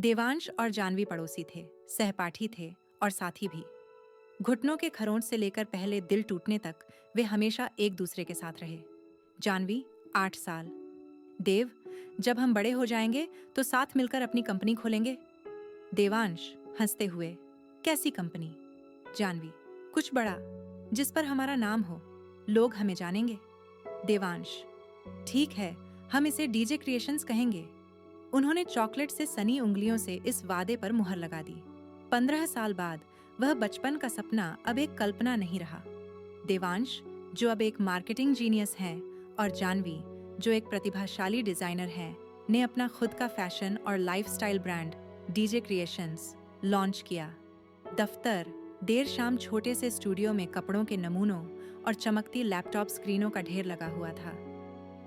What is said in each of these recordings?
देवांश और जानवी पड़ोसी थे, सहपाठी थे और साथी भी। घुटनों के खरोंच से लेकर पहले दिल टूटने तक वे हमेशा एक दूसरे के साथ रहे। जानवी 8 साल। देव, जब हम बड़े हो जाएंगे तो साथ मिलकर अपनी कंपनी खोलेंगे। देवांश हंसते हुए, कैसी कंपनी? जानवी, कुछ बड़ा, जिस पर हमारा नाम हो, लोग हमें जानेंगे। देवांश, ठीक है, हम इसे डीजे क्रिएशंस कहेंगे। उन्होंने चॉकलेट से सनी उंगलियों से इस वादे पर मुहर लगा दी। 15 साल बाद वह बचपन का सपना अब एक कल्पना नहीं रहा। देवांश, जो अब एक मार्केटिंग जीनियस है, और जानवी, जो एक प्रतिभाशाली डिजाइनर है, ने अपना खुद का फैशन और lifestyle brand DJ creations launch किया। दफ्तर देर शाम छोटे से स्टूडियो में कपड़ों के नमूनों और चमकती लैपटॉप स्क्रीनों का ढेर लगा हुआ था।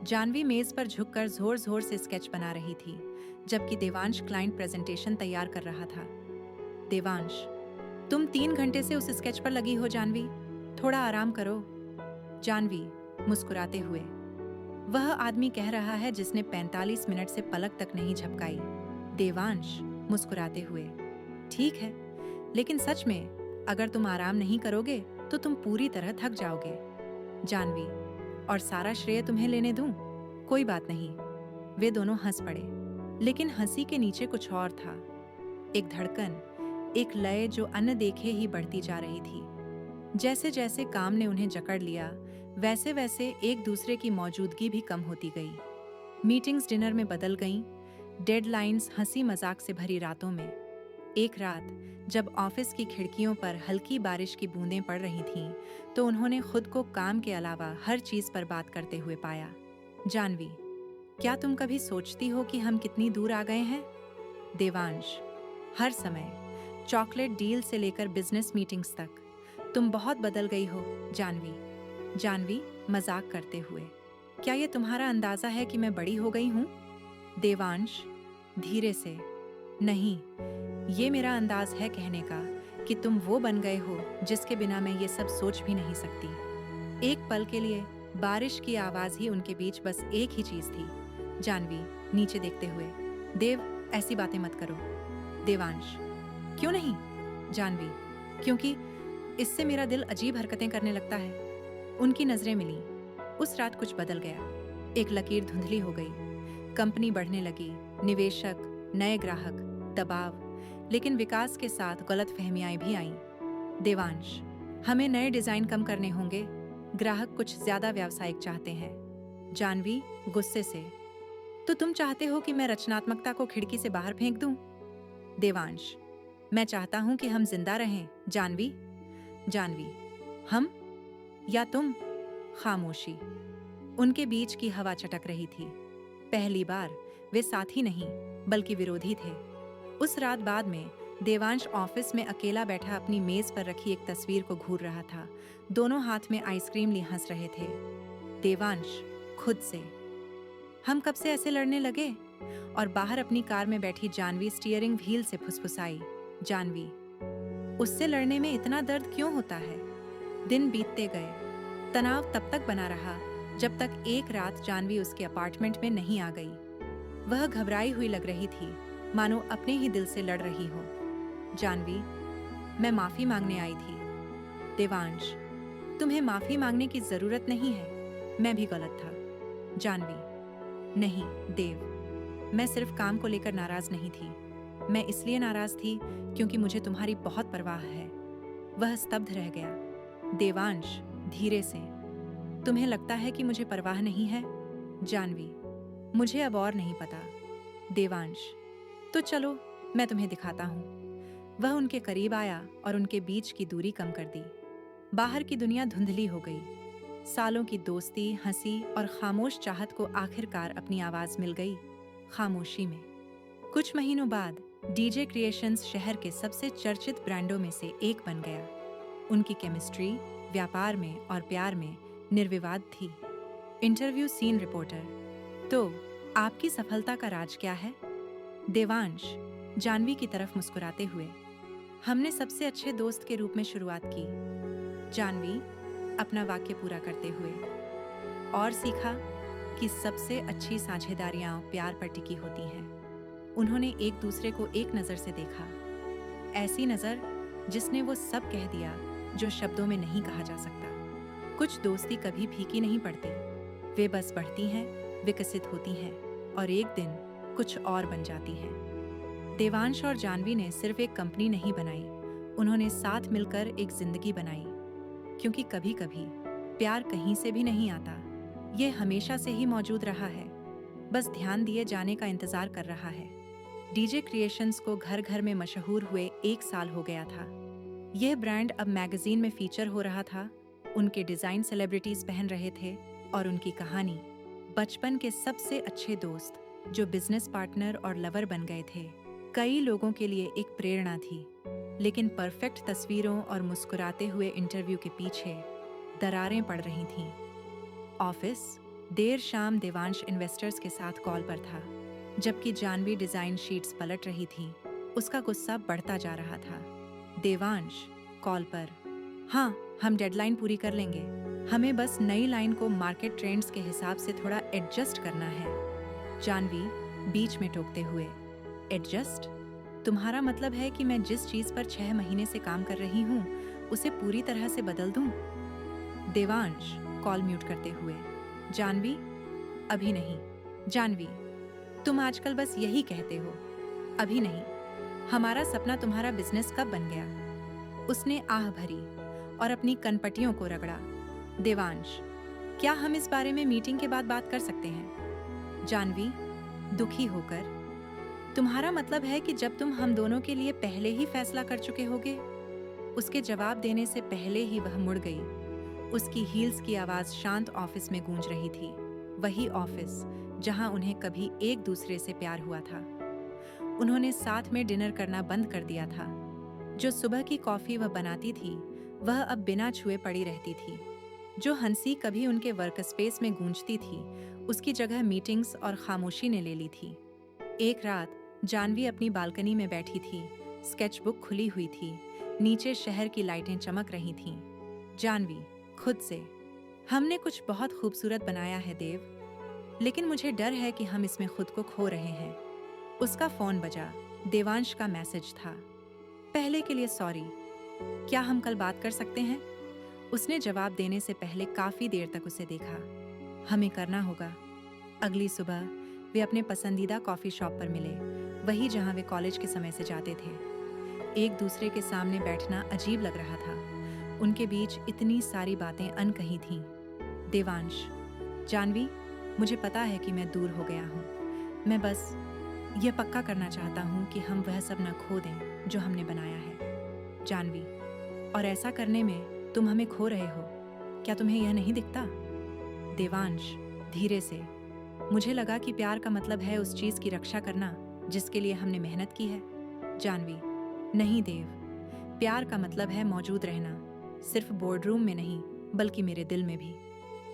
जानवी मेज पर झुककर जोर जोर से स्केच बना रही थी, जबकि देवांश क्लाइंट प्रेजेंटेशन तैयार कर रहा था। देवांश, तुम 3 घंटे से उस स्केच पर लगी हो जानवी, थोड़ा आराम करो। जानवी मुस्कुराते हुए, वह आदमी कह रहा है जिसने 45 मिनट से पलक तक नहीं झपकाई। देवांश मुस्कुराते हुए, ठीक है, लेकिन सच में अगर तुम आराम नहीं करोगे तो तुम पूरी तरह थक जाओगे। जानवी, और सारा श्रेय तुम्हें लेने दूं? कोई बात नहीं। वे दोनों हंस पड़े, लेकिन हंसी के नीचे कुछ और था। एक धड़कन, एक लय जो अनदेखे ही बढ़ती जा रही थी। जैसे जैसे काम ने उन्हें जकड़ लिया, वैसे वैसे एक दूसरे की मौजूदगी भी कम होती गई। मीटिंग्स डिनर में बदल गईं, डेडलाइंस हंसी मजाक से भरी रातों में। एक रात जब ऑफिस की खिड़कियों पर हल्की बारिश की बूंदें पड़ रही थीं, तो उन्होंने खुद को काम के अलावा हर चीज पर बात करते हुए पाया। जानवी, क्या तुम कभी सोचती हो कि हम कितनी दूर आ गए हैं? देवांश, हर समय, चॉकलेट डील से लेकर बिजनेस मीटिंग्स तक। तुम बहुत बदल गई हो जानवी। जानवी मजाक करते हुए, क्या ये तुम्हारा अंदाजा है कि मैं बड़ी हो गई हूं? देवांश धीरे से, नहीं, ये मेरा अंदाज है कहने का कि तुम वो बन गए हो जिसके बिना मैं ये सब सोच भी नहीं सकती। एक पल के लिए बारिश की आवाज ही उनके बीच बस एक ही चीज थी। जानवी नीचे देखते हुए, देव, ऐसी बातें मत करो। देवांश, क्यों नहीं? जानवी, क्योंकि इससे मेरा दिल अजीब हरकतें करने लगता है। उनकी नजरें मिली। उस रात कुछ बदल गया। एक लकीर धुंधली हो गई। कंपनी बढ़ने लगी, निवेशक, नए ग्राहक, दबाव, लेकिन विकास के साथ गलतफहमियां भी आईं। देवांश, हमें नए डिजाइन कम करने होंगे, ग्राहक कुछ ज्यादा व्यावसायिक चाहते हैं। जानवी गुस्से से, तो तुम चाहते हो कि मैं रचनात्मकता को खिड़की से बाहर फेंक दूं? देवांश, मैं चाहता हूं कि हम जिंदा रहें। जानवी। जानवी, हम या तुम? खामोशी। उनके बीच की हवा चटक रही थी। पहली बार वे साथी नहीं बल्कि विरोधी थे। उस रात बाद में देवांश ऑफिस में अकेला बैठा अपनी मेज पर रखी एक तस्वीर को घूर रहा था। दोनों हाथ में आइसक्रीम लिए हंस रहे थे। देवांश खुद से, हम कब से ऐसे लड़ने लगे? और बाहर अपनी कार में बैठी जानवी स्टीयरिंग व्हील से फुसफुसाई, जानवी, उससे लड़ने में इतना दर्द क्यों होता है? दिन बीतते गए। तनाव तब तक बना रहा जब तक एक रात जानवी उसके अपार्टमेंट में नहीं आ गई। वह घबराई हुई लग रही थी, मानो अपने ही दिल से लड़ रही हो। जानवी, मैं माफी मांगने आई थी। देवांश, तुम्हें माफी मांगने की जरूरत नहीं है, मैं भी गलत था। जानवी, नहीं देव, मैं सिर्फ काम को लेकर नाराज नहीं थी। मैं इसलिए नाराज थी क्योंकि मुझे तुम्हारी बहुत परवाह है। वह स्तब्ध रह गया। देवांश धीरे से, तुम्हें लगता है कि मुझे परवाह नहीं है? जानवी, मुझे अब और नहीं पता। देवांश, तो चलो मैं तुम्हें दिखाता हूं। वह उनके करीब आया और उनके बीच की दूरी कम कर दी। बाहर की दुनिया धुंधली हो गई। सालों की दोस्ती, हंसी और खामोश चाहत को आखिरकार अपनी आवाज मिल गई, खामोशी में। कुछ महीनों बाद डीजे क्रिएशंस शहर के सबसे चर्चित ब्रांडों में से एक बन गया। उनकी केमिस्ट्री व्यापार में और प्यार में निर्विवाद थी। इंटरव्यू सीन रिपोर्टर, तो आपकी सफलता का राज क्या है? देवांश जानवी की तरफ मुस्कुराते हुए, हमने सबसे अच्छे दोस्त के रूप में शुरुआत की। जानवी अपना वाक्य पूरा करते हुए, और सीखा कि सबसे अच्छी साझेदारियां प्यार पर टिकी होती हैं। उन्होंने एक दूसरे को एक नज़र से देखा, ऐसी नज़र जिसने वो सब कह दिया जो शब्दों में नहीं कहा जा सकता। कुछ दोस्ती कभी फीकी नहीं पड़ती, वे बस बढ़ती हैं, विकसित होती हैं और एक दिन कुछ और बन जाती हैं। देवांश और जानवी ने सिर्फ एक कंपनी नहीं बनाई, उन्होंने साथ मिलकर एक जिंदगी बनाई। क्योंकि कभी कभी प्यार कहीं से भी नहीं आता, ये हमेशा से ही मौजूद रहा है, बस ध्यान दिए जाने का इंतजार कर रहा है। डीजे क्रिएशंस को घर घर में मशहूर हुए 1 साल हो गया था। यह ब्रांड अब मैगजीन में फीचर हो रहा था, उनके डिजाइन सेलिब्रिटीज पहन रहे थे और उनकी कहानी बचपन के सबसे अच्छे दोस्त जो बिजनेस पार्टनर और लवर बन गए थे, कई लोगों के लिए एक प्रेरणा थी। लेकिन परफेक्ट तस्वीरों और मुस्कुराते हुए इंटरव्यू के पीछे दरारें पड़ रही थीं। ऑफिस देर शाम देवांश इन्वेस्टर्स के साथ कॉल पर था, जबकि जानवी डिजाइन शीट्स पलट रही थी। उसका गुस्सा बढ़ता जा रहा था। देवांश कॉल पर, हाँ, हम डेडलाइन पूरी कर लेंगे, हमें बस नई लाइन को मार्केट ट्रेंड्स के हिसाब से थोड़ा एडजस्ट करना है। जानवी बीच में टोकते हुए, एडजस्ट? तुम्हारा मतलब है कि मैं जिस चीज पर 6 महीने से काम कर रही हूँ उसे पूरी तरह से बदल दूं? देवांश कॉल म्यूट करते हुए, जानवी, अभी नहीं। जानवी, तुम आजकल बस यही कहते हो, अभी नहीं। हमारा सपना तुम्हारा बिजनेस कब बन गया? उसने आह भरी और अपनी कनपटियों को रगड़ा। देवांश, क्या हम इस बारे में मीटिंग के बाद बात कर सकते हैं? जानवी दुखी होकर, तुम्हारा मतलब है कि जब तुम हम दोनों के लिए पहले ही फैसला कर चुके होगे? उसके जवाब देने से पहले ही वह मुड़ गई। उसकी हील्स की आवाज शांत ऑफिस में गूंज रही थी, वही ऑफिस जहां उन्हें कभी एक दूसरे से प्यार हुआ था। उन्होंने साथ में डिनर करना बंद कर दिया था। जो सुबह की कॉफी वह बनाती थी, वह अब बिना छुए पड़ी रहती थी। जो हंसी कभी उनके वर्क स्पेस में गूंजती थी, उसकी जगह मीटिंग्स और खामोशी ने ले ली थी। एक रात जानवी अपनी बालकनी में बैठी थी, स्केचबुक खुली हुई थी, नीचे शहर की लाइटें चमक रही थीं। जानवी खुद से, हमने कुछ बहुत खूबसूरत बनाया है देव, लेकिन मुझे डर है कि हम इसमें खुद को खो रहे हैं। उसका फोन बजा, देवांश का मैसेज था, पहले के लिए सॉरी, क्या हम कल बात कर सकते हैं? उसने जवाब देने से पहले काफी देर तक उसे देखा। हमें करना होगा। अगली सुबह वे अपने पसंदीदा कॉफी शॉप पर मिले, वही जहां वे कॉलेज के समय से जाते थे। एक दूसरे के सामने बैठना अजीब लग रहा था, उनके बीच इतनी सारी बातें अनकही थीं। देवांश, जानवी, मुझे पता है कि मैं दूर हो गया हूँ, मैं बस यह पक्का करना चाहता हूँ कि हम वह सब न खो दें जो हमने बनाया है। जानवी, और ऐसा करने में तुम हमें खो रहे हो, क्या तुम्हें यह नहीं दिखता? देवांश धीरे से, मुझे लगा कि प्यार का मतलब है उस चीज की रक्षा करना जिसके लिए हमने मेहनत की है। जानवी, नहीं देव, प्यार का मतलब है मौजूद रहना, सिर्फ बोर्डरूम में नहीं बल्कि मेरे दिल में भी।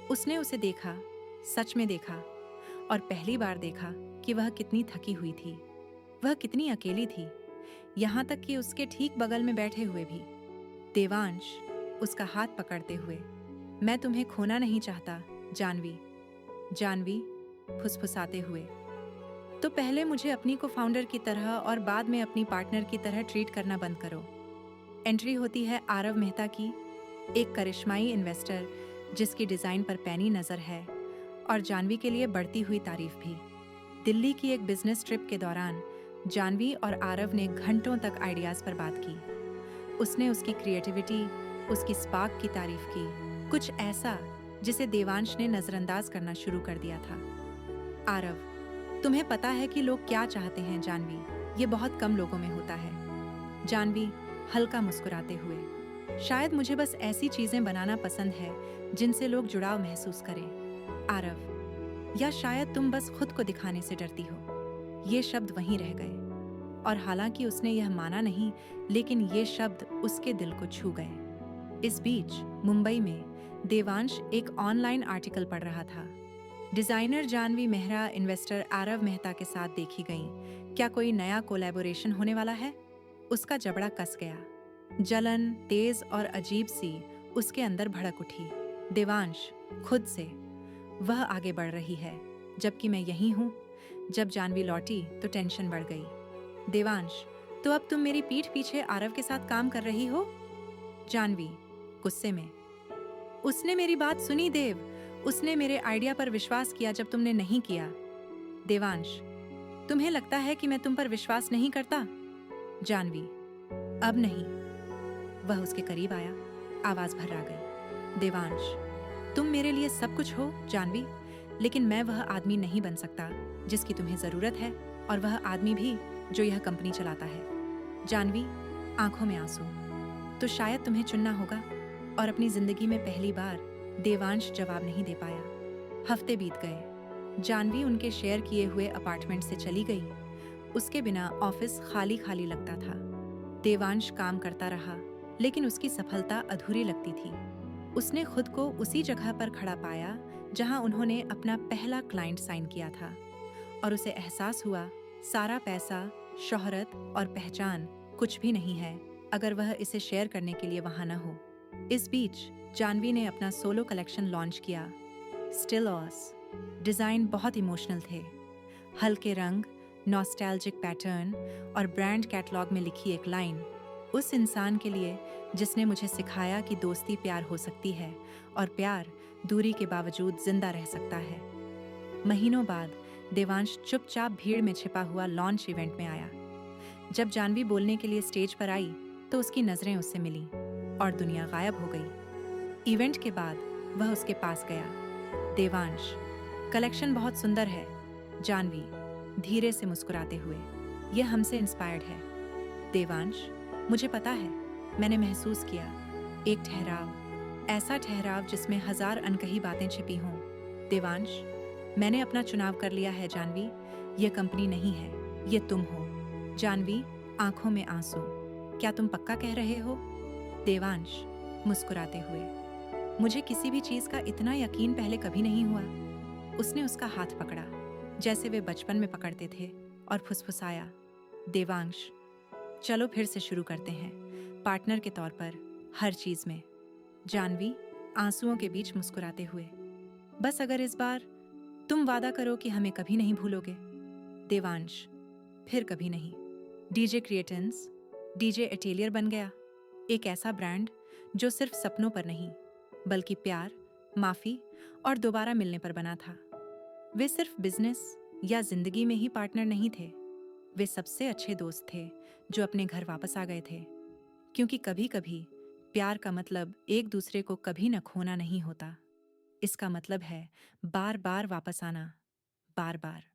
उसने उसे देखा, सच में देखा, और पहली बार देखा कि वह कितनी थकी हुई थी, वह कितनी अकेली थी, यहाँ तक कि उसके ठीक बगल में बैठे हुए भी। देवांश उसका हाथ पकड़ते हुए, मैं तुम्हें खोना नहीं चाहता जानवी। जानवी फुसफुसाते हुए, तो पहले मुझे अपनी को फाउंडर की तरह और बाद में अपनी पार्टनर की तरह ट्रीट करना बंद करो। एंट्री होती है आरव मेहता की, एक करिश्माई इन्वेस्टर जिसकी डिजाइन पर पैनी नजर है, और जानवी के लिए बढ़ती हुई तारीफ भी। दिल्ली की एक बिजनेस ट्रिप के दौरान जानवी और आरव ने घंटों तक आइडियाज पर बात की। उसने उसकी क्रिएटिविटी, उसकी स्पार्क की तारीफ की, कुछ ऐसा जिसे देवांश ने नजरअंदाज करना शुरू कर दिया था। आरव, तुम्हें पता है कि लोग क्या चाहते हैं जानवी, ये बहुत कम लोगों में होता है। जानवी हल्का मुस्कुराते हुए, शायद मुझे बस ऐसी चीजें बनाना पसंद है जिनसे लोग जुड़ाव महसूस करें। आरव, या शायद तुम बस खुद को दिखाने से डरती हो। ये शब्द वहीं रह गए, और हालांकि उसने यह माना नहीं, लेकिन ये शब्द उसके दिल को छू गए। इस बीच मुंबई में देवांश एक ऑनलाइन आर्टिकल पढ़ रहा था। डिजाइनर जानवी मेहरा इन्वेस्टर आरव मेहता के साथ देखी गईं, क्या कोई नया कोलैबोरेशन होने वाला है? उसका जबड़ा कस गया, जलन तेज और अजीब सी उसके अंदर भड़क उठी। देवांश खुद से, वह आगे बढ़ रही है जबकि मैं यहीं हूँ, जब जानवी लौटी तो टेंशन बढ़ गई। देवांश, तो अब तुम मेरी पीठ पीछे आरव के साथ काम कर रही हो? जानवी गुस्से में, उसने मेरी बात सुनी देव, उसने मेरे आइडिया पर विश्वास किया जब तुमने नहीं किया। देवांश, तुम्हें लगता है कि मैं तुम पर विश्वास नहीं करता? जानवी, अब नहीं। वह उसके करीब आया, आवाज भर्रा गई। देवांश, तुम मेरे लिए सब कुछ हो जानवी, लेकिन मैं वह आदमी नहीं बन सकता जिसकी तुम्हें जरूरत है, और वह आदमी भी जो यह कंपनी चलाता है। जानवी, आंखों में आंसू, तो शायद तुम्हें चुनना होगा। और अपनी जिंदगी में पहली बार देवांश जवाब नहीं दे पाया। हफ्ते बीत गए। जानवी उनके शेयर किए हुए अपार्टमेंट से चली गई। उसके बिना ऑफिस खाली खाली लगता था। देवांश काम करता रहा, लेकिन उसकी सफलता अधूरी लगती थी। उसने खुद को उसी जगह पर खड़ा पाया जहां उन्होंने अपना पहला क्लाइंट साइन किया था, और उसे एहसास हुआ सारा पैसा, शोहरत और पहचान कुछ भी नहीं है अगर वह इसे शेयर करने के लिए वहां न हो। इस बीच जानवी ने अपना सोलो कलेक्शन लॉन्च किया, स्टिल ऑस। डिजाइन बहुत इमोशनल थे, हल्के रंग, नॉस्टैल्जिक पैटर्न और ब्रांड कैटलॉग में लिखी एक लाइन, उस इंसान के लिए जिसने मुझे सिखाया कि दोस्ती प्यार हो सकती है और प्यार दूरी के बावजूद जिंदा रह सकता है। महीनों बाद देवांश चुपचाप भीड़ में छिपा हुआ लॉन्च इवेंट में आया। जब जानवी बोलने के लिए स्टेज पर आई तो उसकी नजरें उससे मिलीं और दुनिया गायब हो गई। इवेंट के बाद वह उसके पास गया। देवांश, कलेक्शन बहुत सुंदर है। जानवी धीरे से मुस्कुराते हुए, यह हमसे इंस्पायर्ड है। देवांश, मुझे पता है, मैंने महसूस किया एक ठहराव, ऐसा ठहराव जिसमें हजार अनकही बातें छिपी हों। देवांश, मैंने अपना चुनाव कर लिया है जानवी, यह कंपनी नहीं है, ये तुम हो। जानवी आंखों में आंसू, क्या तुम पक्का कह रहे हो? देवांश मुस्कुराते हुए, मुझे किसी भी चीज का इतना यकीन पहले कभी नहीं हुआ। उसने उसका हाथ पकड़ा जैसे वे बचपन में पकड़ते थे और फुसफुसाया, देवांश, चलो फिर से शुरू करते हैं, पार्टनर के तौर पर हर चीज में। जानवी आंसुओं के बीच मुस्कुराते हुए, बस अगर इस बार तुम वादा करो कि हमें कभी नहीं भूलोगे। देवांश, फिर कभी नहीं। डीजे क्रिएटेंस डीजे एटेलियर बन गया, एक ऐसा ब्रांड जो सिर्फ सपनों पर नहीं बल्कि प्यार, माफी और दोबारा मिलने पर बना था। वे सिर्फ बिजनेस या जिंदगी में ही पार्टनर नहीं थे, वे सबसे अच्छे दोस्त थे जो अपने घर वापस आ गए थे, क्योंकि कभी कभी प्यार का मतलब एक दूसरे को कभी न खोना नहीं होता, इसका मतलब है बार बार वापस आना, बार बार।